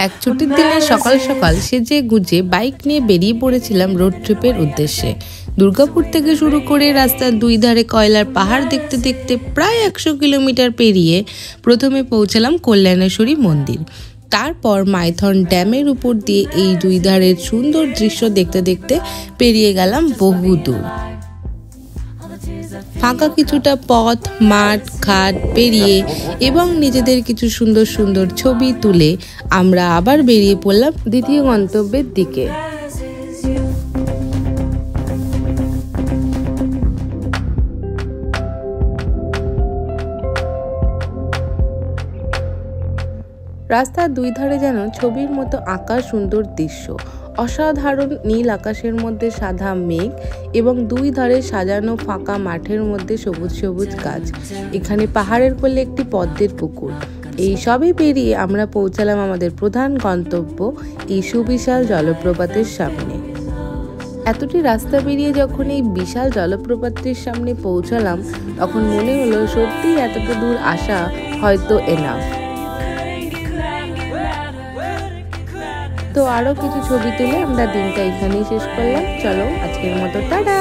এক ছুটির দিনে সকাল সকাল সেজে গুজে বাইক নিয়ে বেরিয়ে পড়েছিলাম রোড ট্রিপের উদ্দেশ্যে। দুর্গাপুর থেকে শুরু করে রাস্তার দুই ধারে কয়লার পাহাড় দেখতে দেখতে প্রায় 100 কিলোমিটার পেরিয়ে প্রথমে পৌঁছালাম কল্যাণেশ্বরী মন্দির। তারপর মাইথন ড্যামের উপর দিয়ে এই দুই ধারের সুন্দর দৃশ্য দেখতে দেখতে পেরিয়ে গেলাম বহু দূর। ফাঁকা কিছুটা পথ, মাঠ ঘাট পেরিয়ে এবং নিজেদের কিছু সুন্দর সুন্দর ছবি তুলে আমরা আবার বেরিয়ে পড়লাম দ্বিতীয় গন্তব্যের দিকে। রাস্তার দুই ধারে যেন ছবির মতো আঁকা সুন্দর দৃশ্য, অসাধারণ নীল আকাশের মধ্যে সাদা মেঘ এবং দুই ধারে সাজানো ফাঁকা মাঠের মধ্যে সবুজ সবুজ গাছ। এখানে পাহাড়ের কোলে একটি পদ্মের পুকুর। এই সবই পেরিয়ে আমরা পৌঁছালাম আমাদের প্রধান গন্তব্য, এই সুবিশাল জলপ্রপাতের সামনে। এতটি রাস্তা পেরিয়ে যখন এই বিশাল জলপ্রপাতটির সামনে পৌঁছালাম, তখন মনে হলো সত্যি এতটা দূর আসা হয়তো এনাফ। তো আরো কিছু ছবি তুলে আমরা দিনটা এখানেই শেষ করলাম। চলো আজকের মতো টাটা।